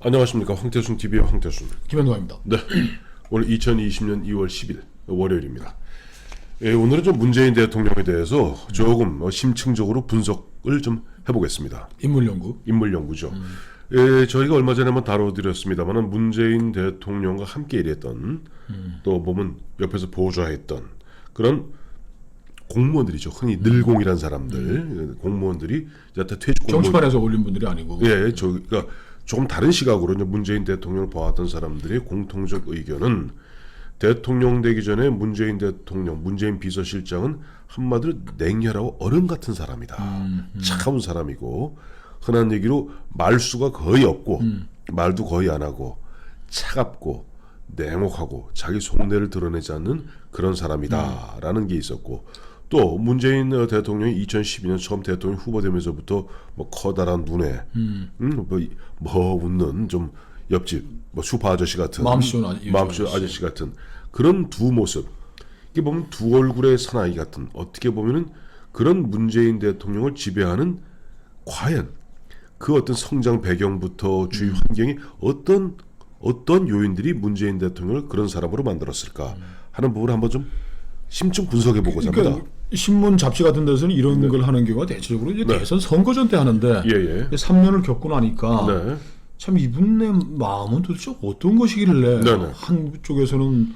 안녕하십니까. 황태순 TV의 황태순 김현동입니다. 네, 오늘 2020년 2월 10일 월요일입니다. 오늘은 좀 문재인 대통령에 대해서 조금 심층적으로 분석을 좀 해보겠습니다. 인물연구죠. 저희가 얼마 전에 한번 다뤄드렸습니다만 문재인 대통령과 함께 일했던 또 보면 옆에서 보좌했던 그런 공무원들이죠. 흔히 늘공이란 사람들, 공무원들이 이제 퇴직 공무원, 정치판에서 올린 분들이 아니고. 예, 그러니까 조금 다른 시각으로 문재인 대통령을 봐왔던 사람들의 공통적 의견은 대통령 되기 전에 문재인 대통령, 문재인 비서실장은 한마디로 냉혈하고 어른 같은 사람이다. 차가운 사람이고 흔한 얘기로 말수가 거의 없고 말도 거의 안 하고 차갑고 냉혹하고 자기 속내를 드러내지 않는 그런 사람이다라는 게 있었고 또 문재인 대통령이 2012년 처음 대통령 후보되면서부터 뭐 커다란 눈에 뭐 웃는 좀 옆집 뭐 슈퍼 아저씨 같은 마음씨 아저씨 같은 그런 두 모습 이게 보면 두 얼굴의 사나이 같은 어떻게 보면은 그런 문재인 대통령을 지배하는 과연 그 어떤 성장 배경부터 주위 환경이 어떤 요인들이 문재인 대통령을 그런 사람으로 만들었을까 하는 부분을 한번 좀 심층 분석해 보고자 합니다. 그러니까 신문 잡지 같은 데서는 이런 걸 하는 경우가 대체적으로 이제 대선 선거전 때 하는데 3년을 겪고 나니까 참 이분의 마음은 도대체 어떤 것이길래 한쪽에서는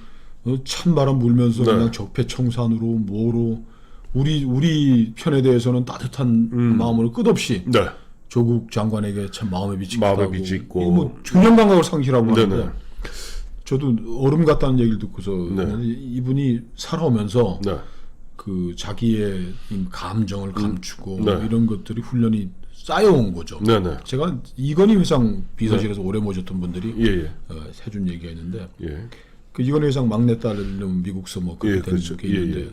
찬바람 불면서 그냥 적폐청산으로 뭐로 우리 편에 대해서는 따뜻한 마음으로 끝없이 조국 장관에게 참 마음의 빛이 있고 뭐 균형 감각을 상실하고 하는데 저도 얼음 같다는 얘기를 듣고서 이분이 살아오면서 그 자기의 감정을 감추고 이런 것들이 훈련이 쌓여온 거죠. 제가 이건희 회장 비서실에서 오래 모셨던 분들이 해준 얘기가 있는데 그 이건희 회장 막내딸은 미국서 뭐 그렇게 된 게 있는데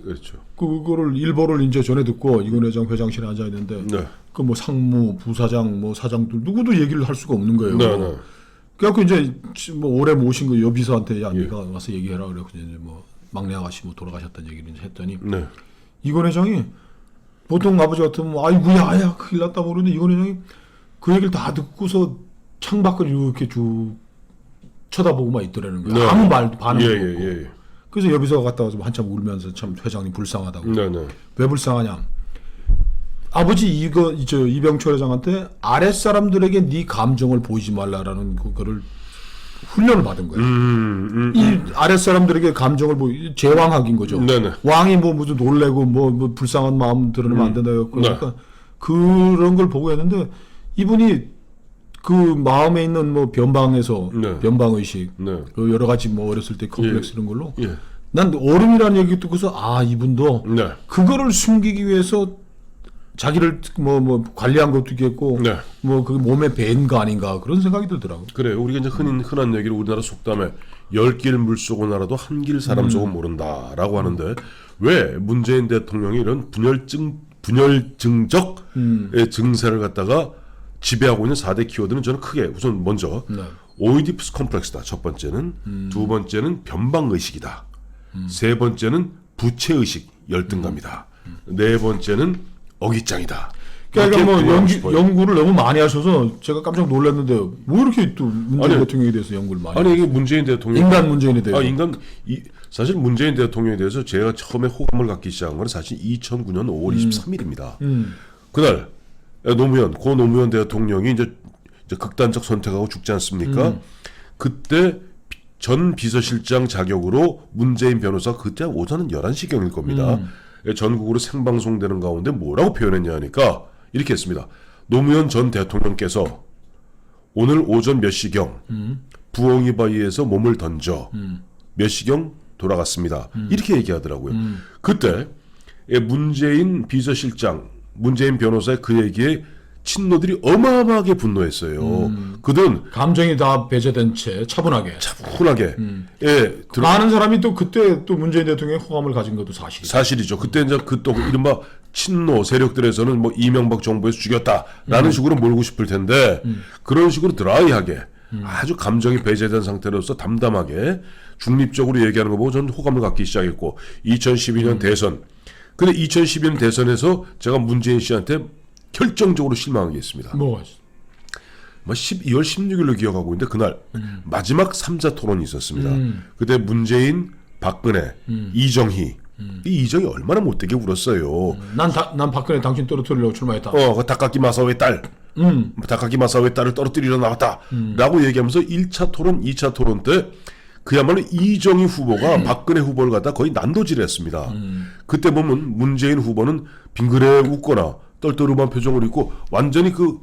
그거를 일보를 이제 전에 듣고 이건희 회장 회장실에 앉아 있는데 그 뭐 상무, 부사장, 뭐 사장들 누구도 얘기를 할 수가 없는 거예요. 그래갖고 이제 뭐 오래 모신 그 여비서한테 야 네가 와서 얘기해라 그래서 이제 뭐 막내 아가씨 뭐 돌아가셨다는 얘기를 이제 했더니 이건 회장이 보통 아버지 같으면 아이고야 야 큰일 났다 모르는데 이건 회장이 그 얘기를 다 듣고서 창밖을 이렇게 쭉 쳐다보고만 있더라는 거예요. 아무 말도 반응도 없고. 그래서 여비서가 갔다 와서 한참 울면서 참 회장님 불쌍하다고. 왜 불쌍하냐? 아버지 이병철 회장한테 아랫사람들에게 네 감정을 보이지 말라라는 그거를 훈련을 받은 거예요. 이 아랫사람들에게 감정을 제왕학인 거죠. 왕이 뭐 무슨 놀래고 뭐 불쌍한 마음 드러내면 안 된다. 그러니까 그런 걸 보고 했는데 이분이 그 마음에 있는 뭐 변방에서 변방의식 그 여러 가지 뭐 어렸을 때 컴플렉스 이런 걸로 난 어른이라는 얘기 듣고서 이분도 그거를 숨기기 위해서 자기를 뭐 관리한 것도 있겠고 뭐 그 몸에 밴 거 아닌가 그런 생각이 들더라고. 그래요. 우리가 이제 흔한 얘기를 우리나라 속담에 10길 물속은 알아도 한 길 사람 속은 모른다라고 하는데 왜 문재인 대통령이 이런 분열증적 증세를 갖다가 지배하고 있는 4대 키워드는 저는 크게 우선 먼저 오이디푸스 컴플렉스다. 첫 번째는 두 번째는 변방의식이다. 세 번째는 부채의식 열등감이다. 네 번째는 어깃장이다. 그러니까 뭐 연구를 너무 많이 하셔서 제가 깜짝 놀랐는데 뭐 이렇게 또 문재인 대통령에 대해서 연구를 많이 이게 문재인 대통령 인간 문재인에 대해서 사실 문재인 대통령에 대해서 제가 처음에 호감을 갖기 시작한 건 사실 2009년 5월 23일입니다. 그날 고 노무현 대통령이 이제 극단적 선택하고 죽지 않습니까? 그때 전 비서실장 자격으로 문재인 변호사 그때 오전 11시경일 겁니다. 전국으로 생방송되는 가운데 뭐라고 표현했냐 하니까 이렇게 했습니다. 노무현 전 대통령께서 오늘 오전 몇 시경 부엉이 바위에서 몸을 던져 몇 시경 돌아갔습니다. 이렇게 얘기하더라고요. 그때 문재인 비서실장 문재인 변호사의 그 얘기에 친노들이 어마어마하게 분노했어요. 그들은 감정이 다 배제된 채 차분하게. 많은 사람이 또 그때 또 문재인 대통령의 호감을 가진 것도 사실이죠. 그때 이제 또 이른바 친노 세력들에서는 뭐 이명박 정부에서 죽였다라는 식으로 몰고 싶을 텐데 그런 식으로 드라이하게 아주 감정이 배제된 상태로서 담담하게 중립적으로 얘기하는 거 보고 저는 호감을 갖기 시작했고 2012년 대선. 근데 2012년 대선에서 제가 문재인 씨한테 결정적으로 실망한 게 있습니다. 뭐가 12월 16일로 기억하고 있는데 그날 마지막 3자 토론이 있었습니다. 그때 문재인, 박근혜, 이정희. 이 이정희 얼마나 못되게 울었어요. 난 박근혜 당신 떨어뜨리려고 출마했다. 그 다카키 마사오의 딸. 다카키 마사오의 딸을 떨어뜨리러 나왔다. 라고 얘기하면서 1차 토론, 2차 토론 때 그야말로 이정희 후보가 박근혜 후보를 갖다 거의 난도질했습니다. 그때 보면 문재인 후보는 빙그레 웃거나 떨떠름한 표정을 입고 완전히 그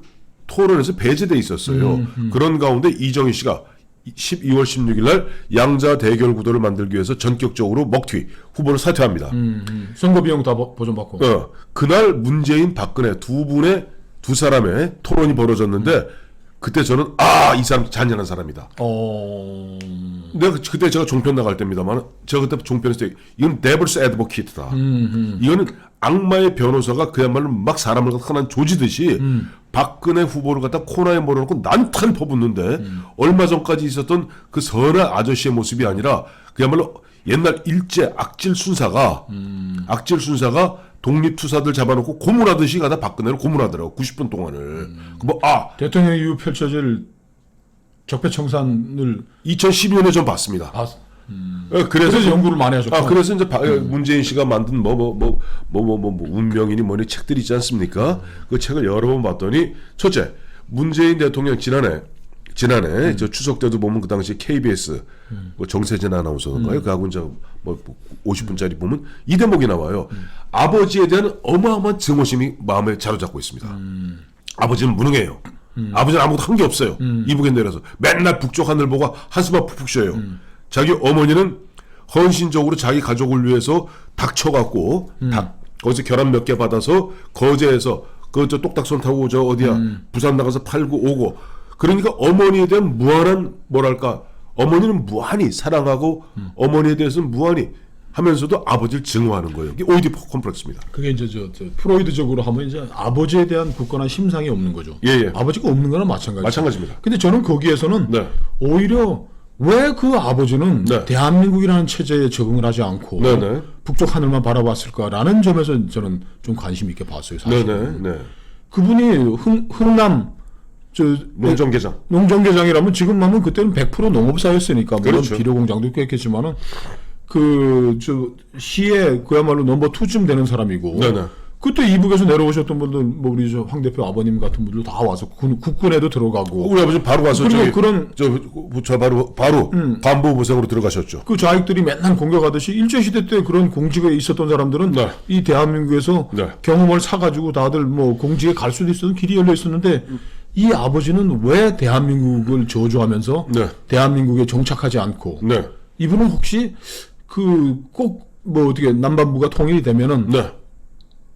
토론에서 배제돼 있었어요. 그런 가운데 이정희 씨가 12월 16일 날 양자 대결 구도를 만들기 위해서 전격적으로 먹튀 후보를 사퇴합니다. 선거 비용 다 보전받고. 그날 문재인, 박근혜 두 사람의 토론이 벌어졌는데 그때 저는 이 사람 잔인한 사람이다. 내가 그때 제가 종편 나갈 때입니다만 제가 그때 종편에서 이건 데블스 애드보케이트다. 이거는 악마의 변호사가 그야말로 막 사람을 하나 조지듯이 박근혜 후보를 갖다 코너에 몰아놓고 난탄 퍼붓는데 얼마 전까지 있었던 그 선한 아저씨의 모습이 아니라 그야말로 옛날 일제 악질 순사가 독립투사들 잡아놓고 고문하듯이 가다 박근혜를 고문하더라고 90분 동안을. 대통령 이후 펼쳐질 적폐청산을 2012년에 좀 봤습니다. 그래서 연구를 많이 하셨고. 그래서 이제 문재인 씨가 만든 운명이니 뭐니 책들이 있지 않습니까? 그 책을 여러 번 봤더니 첫째 문재인 대통령 지난해 저 추석 때도 보면 그 당시 KBS 정세진 아나운서인가요? 그하고 이제 50분짜리 보면 이 대목이 나와요. 아버지에 대한 어마어마한 증오심이 마음에 자로잡고 있습니다. 아버지는 무능해요. 아버지는 아무것도 한 게 없어요. 이북에 내려서 맨날 북쪽 하늘 보고 한숨만 푹푹 쉬어요. 자기 어머니는 헌신적으로 자기 가족을 위해서 닥쳐갖고 거기서 결혼 몇 개 받아서 거제에서 저 똑딱선 타고 저 어디야 부산 나가서 팔고 오고. 그러니까 어머니에 대한 무한한 어머니는 무한히 사랑하고 어머니에 대해서는 무한히 하면서도 아버지를 증오하는 거예요. 이게 오이디포 컴플렉스입니다. 그게 이제 저 프로이드적으로 하면 이제 아버지에 대한 굳건한 심상이 없는 거죠. 예. 아버지가 없는 거나 마찬가지입니다. 근데 저는 거기에서는 오히려 왜 그 아버지는 대한민국이라는 체제에 적응을 하지 않고 북쪽 하늘만 바라봤을까라는 점에서 저는 좀 관심 있게 봤어요. 사실. 그분이 흥남 농정계장이라면 지금 하면 그때는 100% 농업사였으니까 물론 비료공장도 있겠지만은 시에 그야말로 넘버 2쯤 되는 사람이고 그때 이북에서 내려오셨던 분들 우리 황 대표 아버님 같은 분들 다 와서 국군에도 들어가고 우리 아버지 바로 와서 바로 간부부생으로 들어가셨죠. 그 좌익들이 맨날 공격하듯이 일제시대 때 그런 공직에 있었던 사람들은 이 대한민국에서 경험을 사가지고 다들 공직에 갈 수도 있었던 길이 열려 있었는데 이 아버지는 왜 대한민국을 저주하면서 대한민국에 정착하지 않고 이분은 혹시 꼭 어떻게 남반부가 통일이 되면은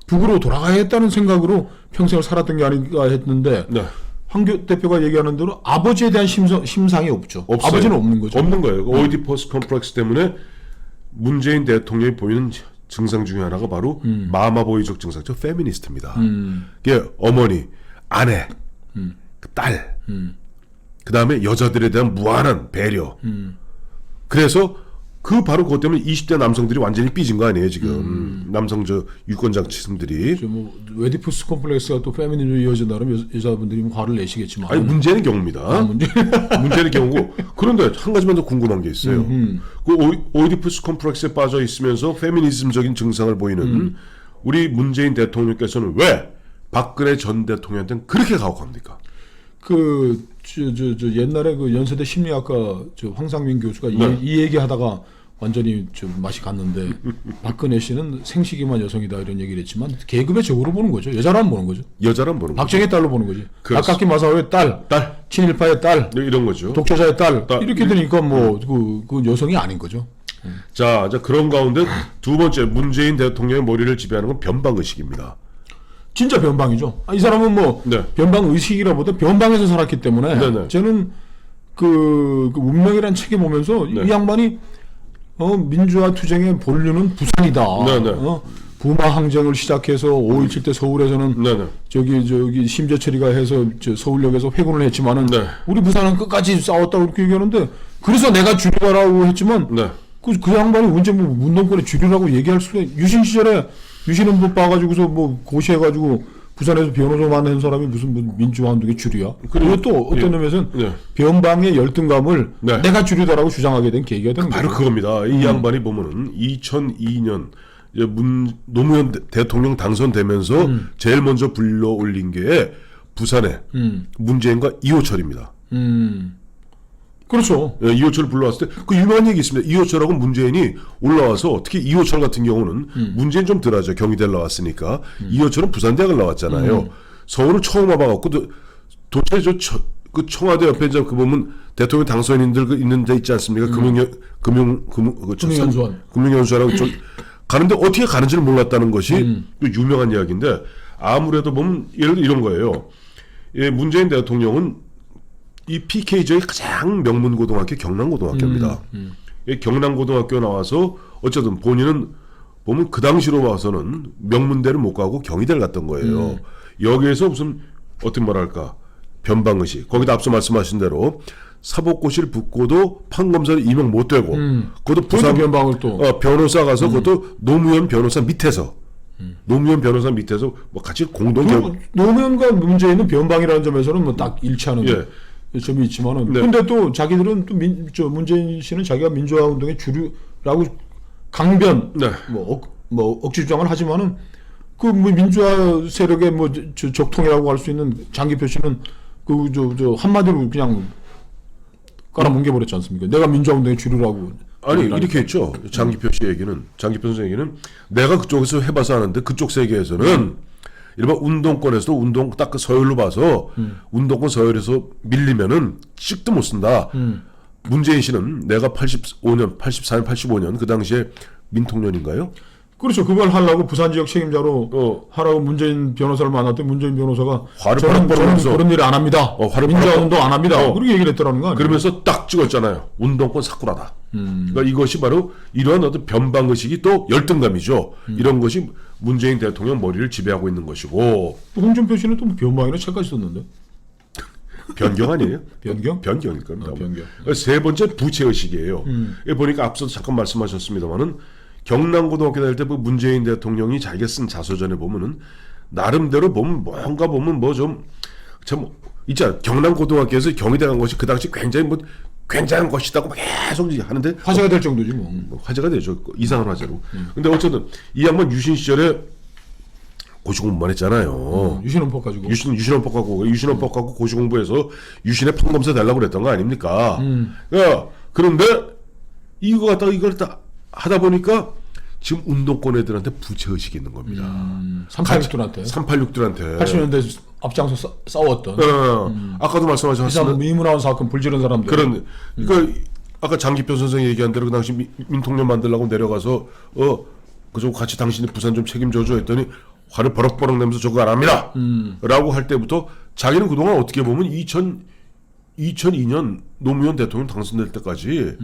북으로 돌아가야겠다는 생각으로 평생을 살았던 게 아닌가 했는데 황 대표가 얘기하는 대로 아버지에 대한 심상이 없죠. 아버지는 없는 거죠. 없는 거예요. 오이디퍼스 컴플렉스 때문에 문재인 대통령이 보이는 증상 중에 하나가 바로 마마보이적 증상이죠. 페미니스트입니다. 이게 어머니, 아내, 딸, 그 다음에 여자들에 대한 무한한 배려. 그래서 바로 그것 때문에 20대 남성들이 완전히 삐진 거 아니에요 지금. 남성 유권자층들이. 웨디푸스 컴플렉스가 또 페미니즘으로 이어진다면 여자분들이 화를 내시겠지만. 아니 문제는 경우입니다. 문제는 경우고. 그런데 한 가지만 더 궁금한 게 있어요. 그 오이디푸스 컴플렉스에 빠져 있으면서 페미니즘적인 증상을 보이는 우리 문재인 대통령께서는 왜 박근혜 전 대통령한테는 그렇게 가혹합니까? 옛날에 연세대 심리학과 황상민 교수가 이 얘기하다가 완전히 좀 맛이 갔는데 박근혜 씨는 생식기만 여성이다 이런 얘기를 했지만 계급의 적으로 보는 거죠. 여자라면 보는 거죠. 박정희 딸로 보는 거지. 다카키 마사오의 딸, 친일파의 딸, 이런 거죠. 독재자의 딸 이렇게 되니까 그 여성이 아닌 거죠. 자, 그런 가운데 두 번째 문재인 대통령의 머리를 지배하는 건 변방의식입니다. 진짜 변방이죠. 이 사람은 변방 의식이라보다 변방에서 살았기 때문에 저는 그 운명이라는 책에 보면서 이 양반이 민주화 투쟁의 본류는 부산이다. 부마 항쟁을 시작해서 5.17 때 서울에서는 저기 심재철이가 해서 서울역에서 회군을 했지만은 우리 부산은 끝까지 싸웠다고 그렇게 얘기하는데 그래서 내가 주류라고 했지만 그 양반이 언제 문동권의 주류라고 얘기할 수가 유신 시절에 유신헌법 봐가지고서 고시해가지고 부산에서 변호사만 한 사람이 무슨 민주화운동의 주류야. 그리고 또 어떤 예. 면에서는 네. 변방의 열등감을 네. 내가 주류다라고 주장하게 된 계기가 되는 바로 거죠. 그겁니다. 이 양반이 보면은 2002년 이제 노무현 대통령 당선되면서 제일 먼저 불러올린 게 부산에 문재인과 이호철입니다. 그렇죠. 예, 이호철 불러왔을 때 그 유명한 얘기 있습니다. 이호철하고 문재인이 올라와서 특히 이호철 같은 경우는 문재인 좀 덜하죠. 경희대를 나왔으니까 이호철은 부산대학을 나왔잖아요. 서울을 처음 와봐갖고 도대체 그 청와대 옆에 이제 그 보면 대통령 당선인들 그 있는 데 있지 않습니까? 금융연수원하고 가는데 어떻게 가는지를 몰랐다는 것이 또 유명한 이야기인데 아무래도 보면 예를 들어 이런 거예요. 예, 문재인 대통령은 이 PK 지역의 가장 명문 고등학교 경남고등학교입니다. 경남고등학교 나와서 어쨌든 본인은 보면 그 당시로 봐서는 명문대를 못 가고 경희대를 갔던 거예요. 여기에서 무슨 어떻게 말할까 변방의식. 거기다 앞서 말씀하신 대로 사법고시를 붙고도 판검사를 임용 못 되고 그것도 부산 변방을 또 변호사 가서 그것도 노무현 변호사 밑에서 노무현 변호사 밑에서 뭐 같이 공동 노무현과 문재인은 변방이라는 점에서는 뭐 딱 일치하는 예. 점이 있지만은 네. 근데 또 자기들은 또 문재인 씨는 자기가 민주화 운동의 주류라고 강변 네. 뭐 억지 주장을 하지만은 그 뭐 민주화 세력의 뭐 적통이라고 할 수 있는 장기표 씨는 그 저 한마디로 그냥 깔아뭉개 버렸지 않습니까? 내가 민주화 운동의 주류라고. 아니 이렇게 했죠. 장기표 씨 얘기는 장기표 선생 얘기는 내가 그쪽에서 해봐서 하는데 그쪽 세계에서는 일반 운동권에서도 운동 딱 그 서열로 봐서 운동권 서열에서 밀리면은 찍도 못 쓴다. 문재인 씨는 내가 84년, 85년 그 당시에 민통년인가요? 그렇죠. 그걸 하려고 부산 지역 책임자로 하라고 문재인 변호사를 만났더니 문재인 변호사가 화를 저는 벌이면서 그런 일 안 합니다. 민주화 운동 안 합니다. 그렇게 얘기를 했더라는 거 아니에요? 그러면서 딱 찍었잖아요. 운동권 사쿠라다. 그러니까 이것이 바로 이러한 어떤 변방의식이 또 열등감이죠. 이런 것이 문재인 대통령 머리를 지배하고 있는 것이고. 홍준표 씨는 또 변방이라 책까지 썼는데. 변경 아니에요? 변경? 변경일 겁니다. 변경. 세 번째 부채의식이에요. 보니까 앞서도 잠깐 말씀하셨습니다만은 경남고등학교 다닐 때 문재인 대통령이 자기가 쓴 자서전에 보면은 나름대로 보면 뭔가 보면 뭐 좀 있잖아. 경남고등학교에서 경희대 간 것이 그 당시 굉장히 뭐 굉장한 것이다고 막 계속 하는데 화제가 될 정도지 뭐. 화제가 되죠. 이상한 화제로. 근데 어쨌든 이 양반 유신 시절에 고시공부만 했잖아요. 유신헌법 가지고. 유신헌법 갖고 고시공부해서 유신의 판검사 되려고 그랬던 거 아닙니까? 그런데 이걸 딱 하다 보니까 지금 운동권 애들한테 부채의식이 있는 겁니다. 386들한테. 386들한테. 80년대 앞장서 싸웠던. 아까도 말씀하셨습니다. 미문화원 사건 불지른 사람들. 그러니까 아까 장기표 선생이 얘기한 대로 그 당시 민통년 만들려고 내려가서 그저 같이 당신이 부산 좀 책임져줘 했더니 화를 버럭버럭 내면서 저거 안 합니다. 라고 할 때부터 자기는 그동안 어떻게 보면 2002년 노무현 대통령 당선될 때까지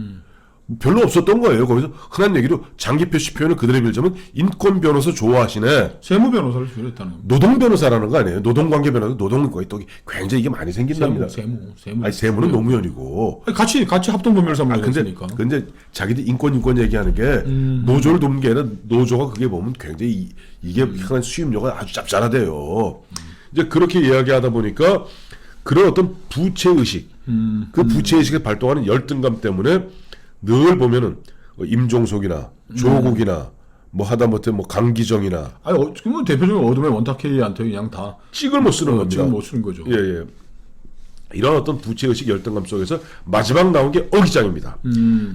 별로 없었던 거예요. 거기서 흔한 얘기로 장기표 씨 표현을 그대로 빌자면 인권 변호사 좋아하시네. 세무 변호사를 줄였다는 거. 노동 변호사라는 거 아니에요? 노동관계 변호사, 노동권이 또 굉장히 이게 많이 생긴답니다. 세무. 아니 세무는 노무현이고. 같이 합동법률 삼으니까. 근데 자기들 인권 얘기하는 게 노조를 돕는 게 아니라 노조가 그게 보면 굉장히 이게 향한 수입료가 아주 짭짤하대요. 이제 그렇게 이야기하다 보니까 그런 어떤 부채의식, 그 부채의식을 발동하는 열등감 때문에 늘 보면은 임종석이나 조국이나 뭐 하다못해 뭐 강기정이나 그러면 대표적인 어둠의 원탁회의한테 그냥 다 찍을 못 쓰는 겁니다. 찍을 못 쓰는 거죠. 예. 이런 어떤 부채의식 열등감 속에서 마지막 나온 게 어깃장입니다.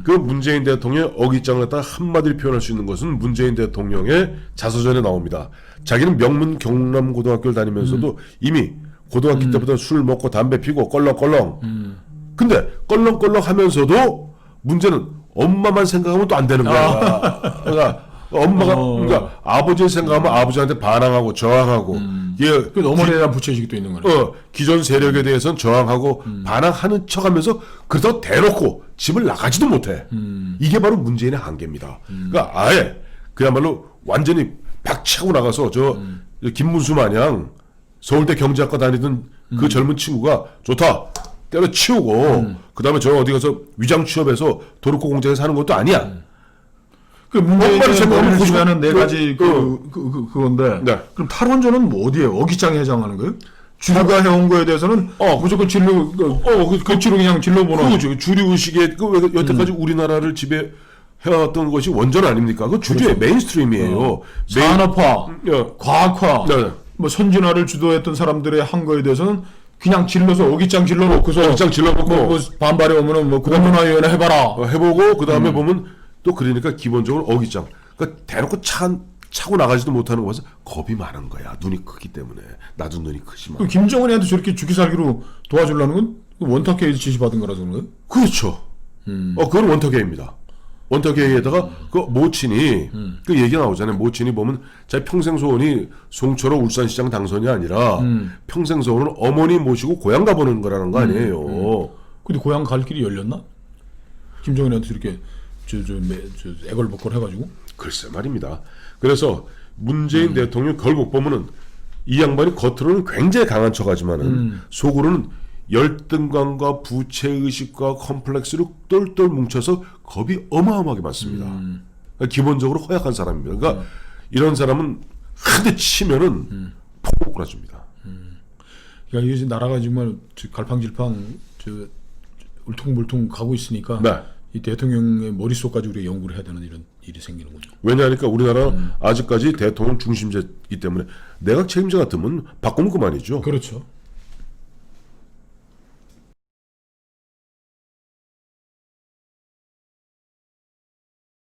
그 문재인 대통령의 어깃장을 갖다가 한마디로 표현할 수 있는 것은 문재인 대통령의 자서전에 나옵니다. 자기는 명문 경남고등학교를 다니면서도 이미 고등학교 때부터 술 먹고 담배 피고 껄렁껄렁. 근데 껄렁껄렁 하면서도 문제는 엄마만 생각하면 또 안 되는 거야. 그러니까 그러니까 아버지를 생각하면 아버지한테 반항하고 저항하고. 그 어머니에 대한 부채의식이 또 있는 거네. 기존 세력에 대해서는 저항하고 반항하는 척하면서 그러다 대놓고 집을 나가지도 못해. 이게 바로 문재인의 한계입니다. 그러니까 아예 그야말로 완전히 박차고 나가서 김문수 마냥 서울대 경제학과 다니던 그 젊은 친구가 좋다. 때려치우고 그 다음에 저 어디 가서 위장 취업해서 도르코 공장에 사는 것도 아니야. 그 문재인이 제목을 보시면은 네 가지 그건데. 네. 그럼 탈원전은 뭐 어디에 어깃장에 해당하는 거예요? 주류가 해온 거에 대해서는 무조건 진로 그치로 그냥 진로보는. 그거죠. 주류 의식의 여태까지 우리나라를 지배해왔던 것이 원전 아닙니까? 그 주류의 그렇죠. 메인스트림이에요. 산업화, 과학화, 네. 뭐 선진화를 주도했던 사람들의 한 거에 대해서는 그냥 질러서 어깃장 질러놓고서 어깃장 질러놓고 뭐 반발이 오면은 뭐 공론화위원회 해봐라. 해보고 그 다음에 보면 또 그러니까 기본적으로 어깃장. 그러니까 대놓고 차고 나가지도 못하는 것은 겁이 많은 거야. 눈이 크기 때문에. 나도 눈이 크지만. 김정은이한테 저렇게 죽기 살기로 도와주려는 건 원탁회의 지시받은 거라서 그런 거예요? 그렇죠. 그건 원탁회의입니다. 원탁회의에다가 그 모친이 그 얘기 나오잖아요. 모친이 보면 자기 평생 소원이 송철호 울산시장 당선이 아니라 평생 소원은 어머니 모시고 고향 가보는 거라는 거 아니에요. 근데 고향 갈 길이 열렸나? 김정은한테 이렇게 애걸복걸 해가지고. 글쎄 말입니다. 그래서 문재인 대통령 결국 보면은 이 양반이 겉으로는 굉장히 강한 척하지만은 속으로는 열등감과 부채의식과 컴플렉스로 똘똘 뭉쳐서 겁이 어마어마하게 많습니다. 그러니까 기본적으로 허약한 사람입니다. 그러니까 이런 사람은 한 대 치면은 폭 꼬라줍니다. 그러니까 이게 나라가 정말 갈팡질팡 울퉁불퉁 가고 있으니까 네. 이 대통령의 머릿속까지 우리가 연구를 해야 되는 이런 일이 생기는 거죠. 왜냐하니까 우리나라는 아직까지 대통령 중심제이기 때문에 내각 책임자 같으면 바꾸면 그만이죠. 그렇죠.